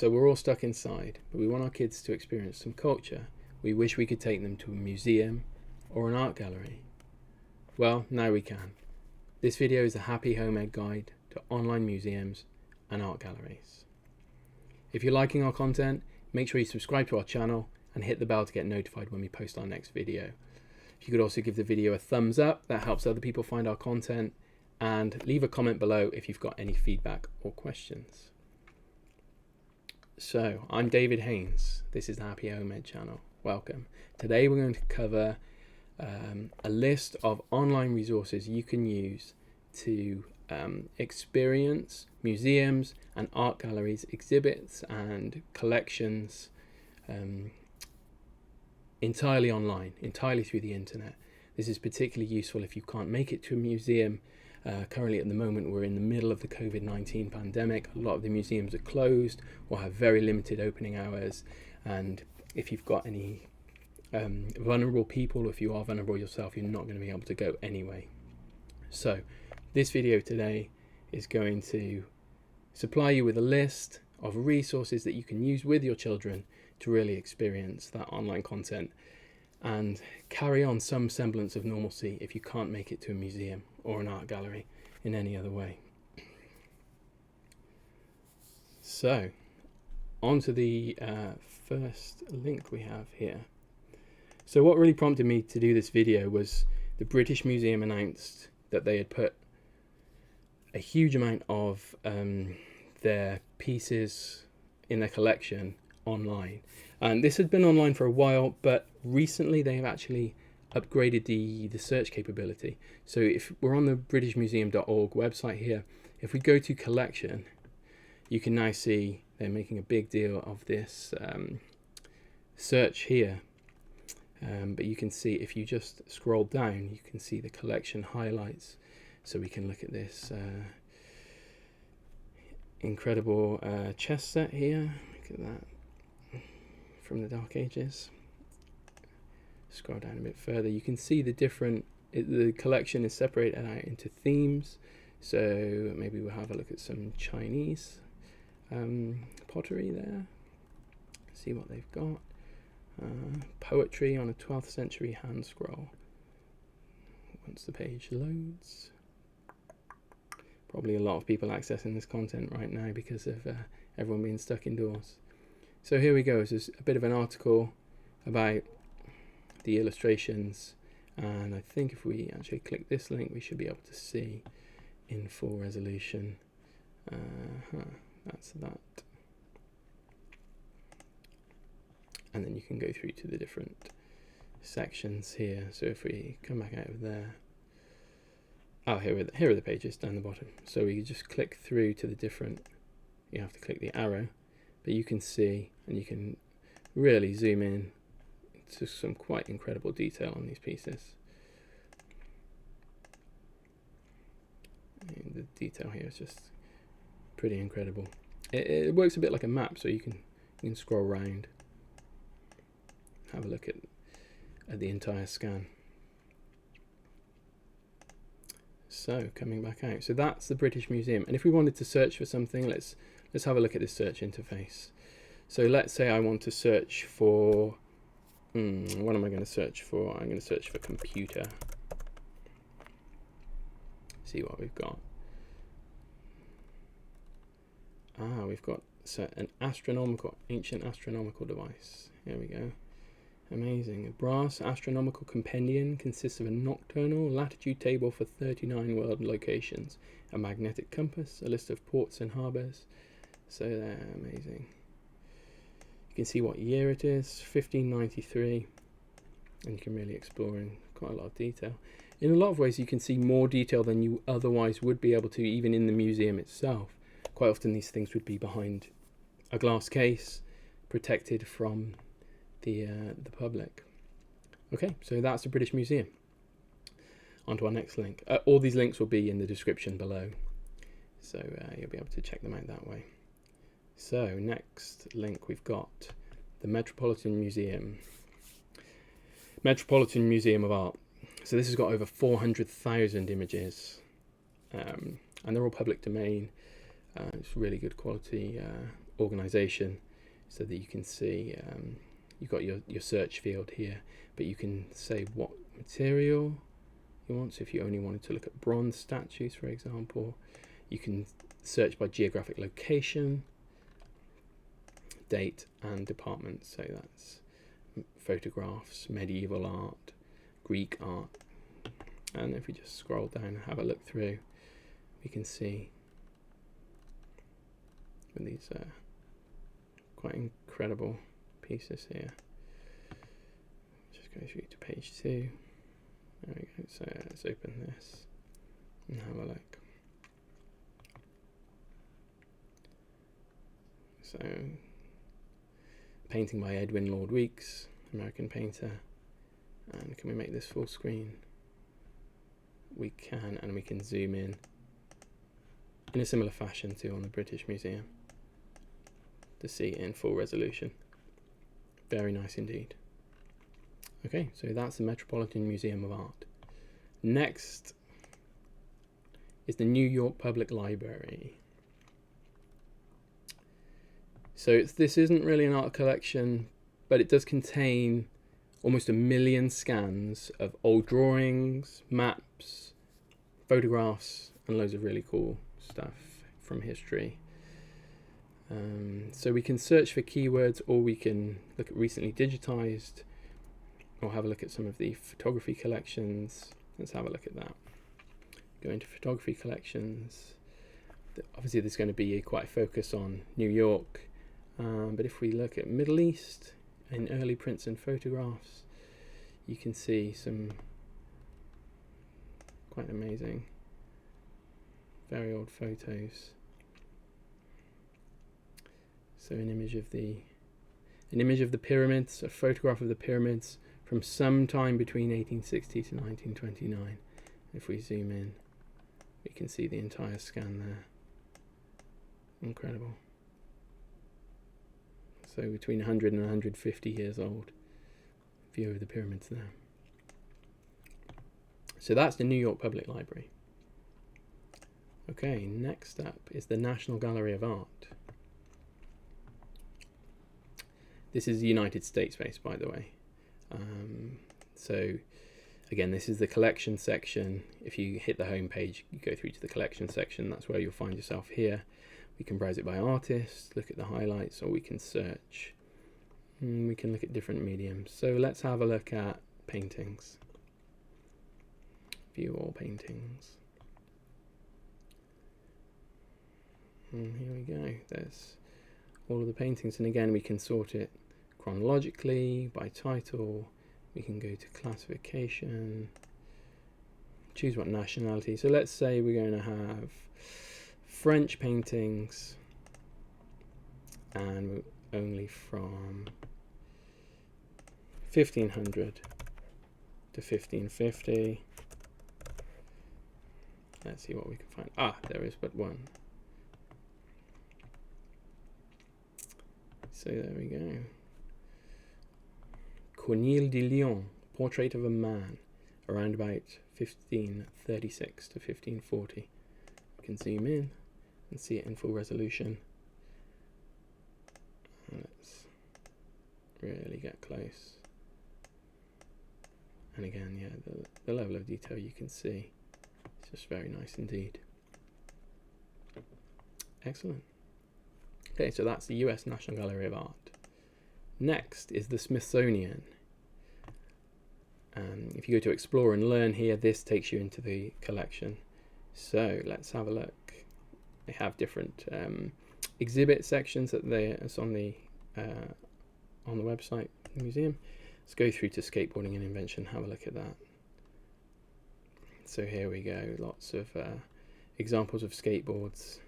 So we're all stuck inside, but we want our kids to experience some culture. We wish we could take them to a museum or an art gallery. Well, now we can. This video is a happy home ed guide to online museums and art galleries. If you're liking our content, make sure you subscribe to our channel and hit the bell to get notified when we post our next video. If you could also give the video a thumbs up, that helps other people find our content, and leave a comment below if you've got any feedback or questions. So, I'm David Haynes. This is the Happy Home Ed channel. Welcome. Today we're going to cover a list of online resources you can use to experience museums and art galleries, exhibits and collections entirely online, entirely through the internet. This is particularly useful if you can't make it to a museum. Currently at the moment we're in the middle of the COVID-19 pandemic. A lot of the museums are closed or have very limited opening hours, and if you've got any vulnerable people, or if you are vulnerable yourself, you're not going to be able to go anyway. So this video today is going to supply you with a list of resources that you can use with your children to really experience that online content and carry on some semblance of normalcy if you can't make it to a museum or an art gallery in any other way. So, on to the first link we have here. So what really prompted me to do this video was the British Museum announced that they had put a huge amount of their pieces in their collection online. And this had been online for a while, but recently they have actually upgraded the search capability. So if we're on the britishmuseum.org website here, if we go to collection, you can now see they're making a big deal of this search here. But you can see, if you just scroll down, you can see the collection highlights. So we can look at this incredible chess set here. Look at that, from the Dark Ages. Scroll down a bit further, you can see the the collection is separated out into themes. So maybe we'll have a look at some Chinese pottery there, see what they've got. Poetry on a 12th century hand scroll. Once the page loads, probably a lot of people accessing this content right now because of everyone being stuck indoors. So here we go. So there's a bit of an article about the illustrations, and I think if we actually click this link we should be able to see in full resolution. That's that. And then you can go through to the different sections here. So if we come back out of there, here are the pages down the bottom. So we just click through to the different, you have to click the arrow, but you can see, and you can really zoom in to some quite incredible detail on these pieces. And the detail here is just pretty incredible. It works a bit like a map, so you can scroll around, have a look at the entire scan. So coming back out, so that's the British Museum. And if we wanted to search for something, let's have a look at this search interface. So let's say I want to search for what am I going to search for? I'm going to search for computer. See what we've got. We've got an ancient astronomical device. Here we go. Amazing. A brass astronomical compendium consists of a nocturnal latitude table for 39 world locations, a magnetic compass, a list of ports and harbours. So they're amazing. You can see what year it is, 1593, and you can really explore in quite a lot of detail. In a lot of ways you can see more detail than you otherwise would be able to, even in the museum itself. Quite often these things would be behind a glass case, protected from the public. Okay, so that's the British Museum. On to our next link. All these links will be in the description below, so you'll be able to check them out that way. So next link we've got the Metropolitan Museum of Art. So this has got over 400,000 images, and they're all public domain. It's really good quality organization so that you can see you've got your search field here, but you can say what material you want. So if you only wanted to look at bronze statues, for example, you can search by geographic location, date and department. So that's photographs, medieval art, Greek art. And if we just scroll down and have a look through, we can see these quite incredible pieces here. Just go through to page 2. There we go. So let's open this and have a look. So, painting by Edwin Lord Weeks, American painter. And can we make this full screen? We can, and we can zoom in a similar fashion to on the British Museum to see it in full resolution. Very nice indeed. Okay, so that's the Metropolitan Museum of Art. Next is the New York Public Library. So this isn't really an art collection, but it does contain almost 1 million scans of old drawings, maps, photographs, and loads of really cool stuff from history. So we can search for keywords, or we can look at recently digitized, or have a look at some of the photography collections. Let's have a look at that. Go into photography collections. Obviously there's going to be quite a focus on New York, but if we look at Middle East in early prints and photographs, you can see some quite amazing, very old photos. So an image of the pyramids, a photograph of the pyramids from some time between 1860 to 1929. If we zoom in, we can see the entire scan there. Incredible. So between 100 and 150 years old. View of the pyramids there. So that's the New York Public Library. Okay, next up is the National Gallery of Art. This is United States based, by the way. So again, this is the collection section. If you hit the home page, you go through to the collection section. That's where you'll find yourself here. We can browse it by artist, look at the highlights, or we can search. We can look at different mediums. So let's have a look at paintings. View all paintings. And here we go. There's all of the paintings. And again, we can sort it chronologically, by title. We can go to classification. Choose what nationality. So let's say we're going to have French paintings, and only from 1500 to 1550. Let's see what we can find. Ah, there is but one. So there we go. Corneille de Lyon, Portrait of a Man, around about 1536 to 1540. We can zoom in and see it in full resolution. And let's really get close. And again, yeah, the level of detail you can see. It's just very nice indeed. Excellent. Okay, so that's the US National Gallery of Art. Next is the Smithsonian. If you go to Explore and Learn here, this takes you into the collection. So let's have a look. They have different exhibit sections that it's on the website, the museum. Let's go through to skateboarding and invention. Have a look at that. So here we go. Lots of examples of skateboards.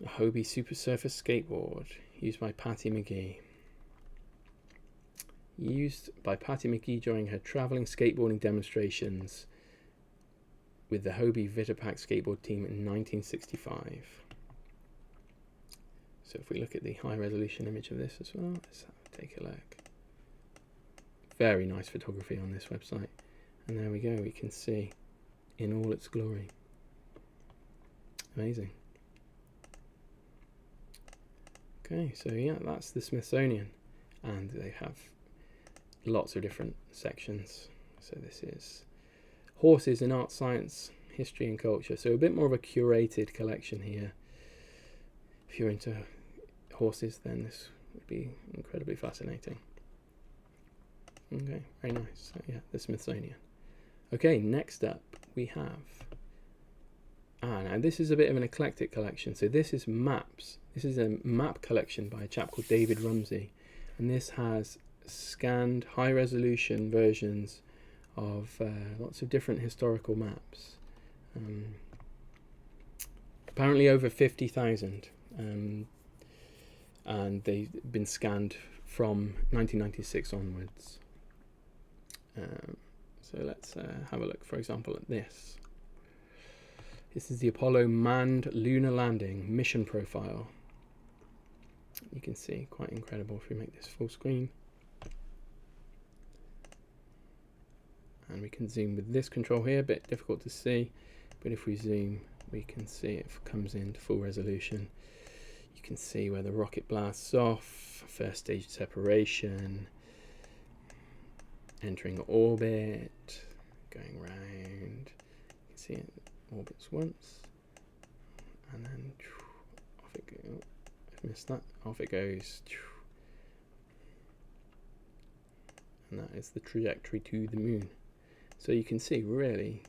A Hobie Super Surface skateboard used by Patty McGee. Used by Patty McGee during her traveling skateboarding demonstrations with the Hobie Vittapack skateboard team in 1965. So if we look at the high resolution image of this as well, let's take a look. Very nice photography on this website. And there we go, we can see in all its glory. Amazing. Okay, so yeah, that's the Smithsonian, and they have lots of different sections. So this is horses in art, science, history and culture. So a bit more of a curated collection here. If you're into horses, then this would be incredibly fascinating. Okay, very nice. So yeah, the Smithsonian. Okay, next up we have, now this is a bit of an eclectic collection. So this is maps. This is a map collection by a chap called David Rumsey, and this has scanned high-resolution versions of lots of different historical maps. Apparently over 50,000, and they've been scanned from 1996 onwards. So let's have a look, for example, at this. This is the Apollo manned lunar landing mission profile. You can see, quite incredible if we make this full screen. And we can zoom with this control here, a bit difficult to see, but if we zoom, we can see it comes into full resolution. You can see where the rocket blasts off, first stage separation, entering orbit, going round. You can see it orbits once, and then off it goes. I missed that. Off it goes. And that is the trajectory to the moon. So you can see really,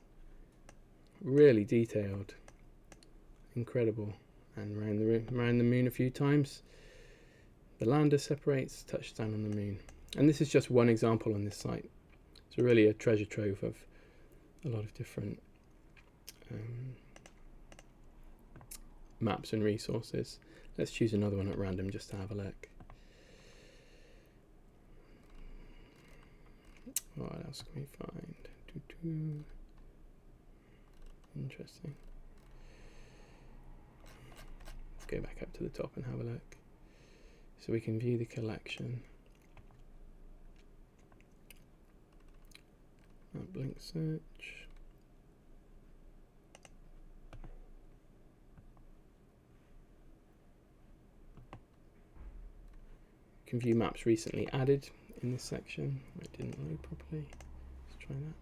really detailed, incredible, and around the moon a few times. The lander separates, touches down on the moon. And this is just one example on this site. It's really a treasure trove of a lot of different maps and resources. Let's choose another one at random just to have a look. What else can we find? Interesting. Let's go back up to the top and have a look. So we can view the collection. Blink search. You can view maps recently added in this section. It didn't load properly. Let's try that.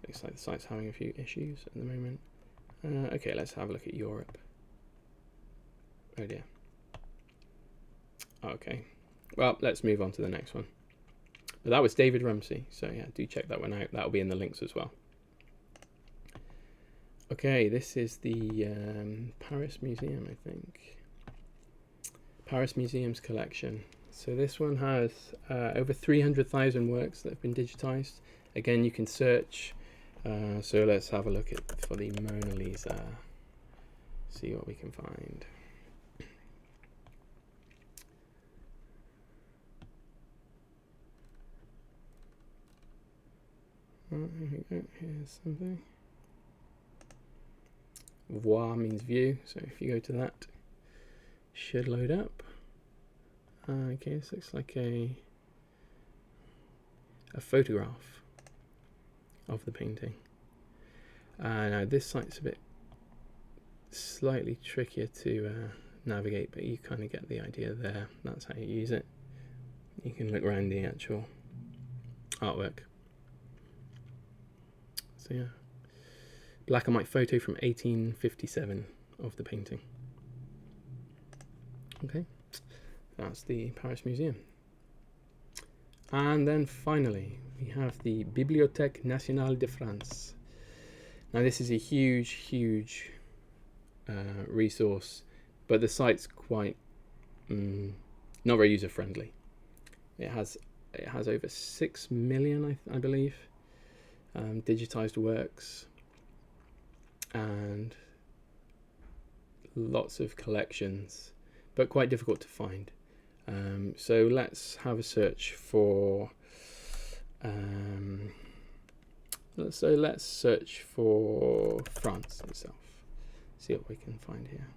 Looks like the site's having a few issues at the moment. Okay, let's have a look at Europe. Oh dear. Okay, well, let's move on to the next one. But that was David Rumsey, so yeah, do check that one out. That'll be in the links as well. Okay, this is the Paris Museum, I think. Paris Museum's collection. So this one has over 300,000 works that have been digitized. Again, you can search. So let's have a look for the Mona Lisa. See what we can find. Here we go. Here's something. Voir means view, so if you go to that, should load up. Okay, this looks like a photograph of the painting. Now this site's a bit slightly trickier to navigate, but you kind of get the idea there. That's how you use it. You can look around the actual artwork. So yeah, black and white photo from 1857 of the painting. Okay, that's the Paris Museum. And then finally, we have the Bibliotheque Nationale de France. Now this is a huge resource, but the site's quite not very user friendly. It has over 6 million, I believe, digitized works, and lots of collections, but quite difficult to find. So let's have a search for let's search for France itself. See what we can find here.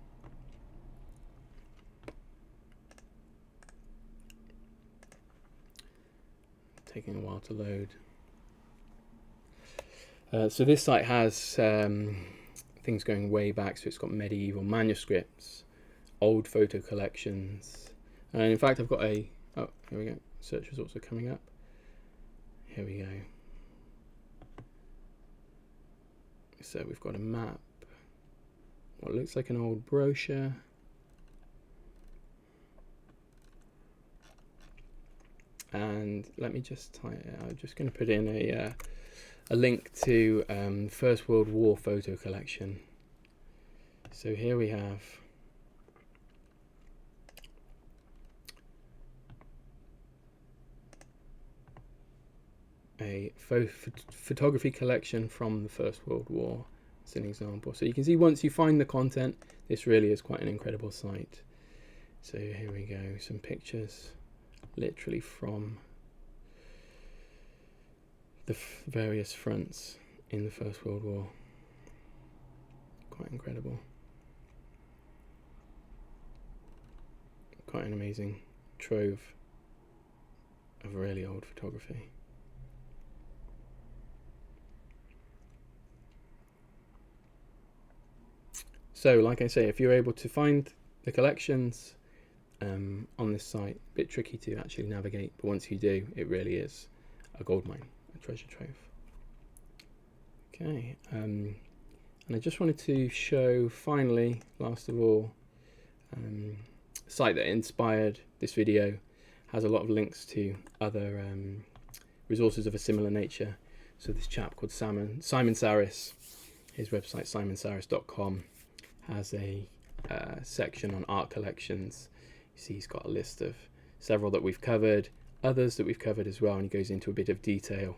Taking a while to load. So this site has things going way back, so it's got medieval manuscripts, old photo collections. And in fact, I've got a, oh, here we go, search results are coming up. Here we go. So we've got a map, what looks like an old brochure. And let me just I'm just going to put in a link to First World War photo collection. So here we have a photography collection from the First World War. It's an example. So you can see once you find the content, this really is quite an incredible site. So here we go, some pictures literally from the various fronts in the First World War. Quite incredible. Quite an amazing trove of really old photography. So, like I say, if you're able to find the collections on this site, a bit tricky to actually navigate, but once you do, it really is a goldmine, a treasure trove. Okay, and I just wanted to show, finally, last of all, a site that inspired this video. Has a lot of links to other resources of a similar nature. So this chap called Simon Sarris, his website simonsarris.com, has a section on art collections. You see he's got a list of several that we've covered, others that we've covered as well, and he goes into a bit of detail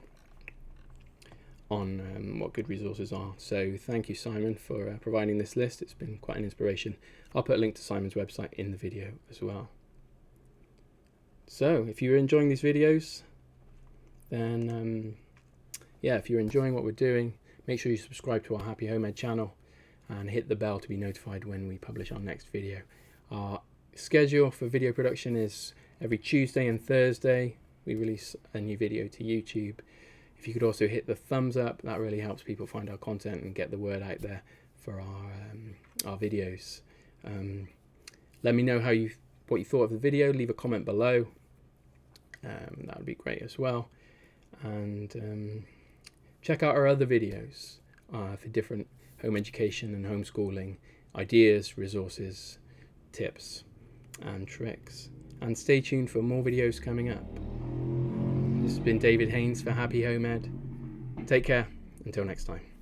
on what good resources are. So thank you, Simon, for providing this list. It's been quite an inspiration. I'll put a link to Simon's website in the video as well. So if you're enjoying these videos, then yeah, if you're enjoying what we're doing, make sure you subscribe to our Happy Home Ed channel and hit the bell to be notified when we publish our next video. Our schedule for video production is every Tuesday and Thursday. We release a new video to YouTube. If you could also hit the thumbs up, that really helps people find our content and get the word out there for our videos. Let me know what you thought of the video. Leave a comment below. That would be great as well. And check out our other videos for different home education and homeschooling ideas, resources, tips and tricks. And stay tuned for more videos coming up. This has been David Haynes for Happy Home Ed. Take care. Until next time.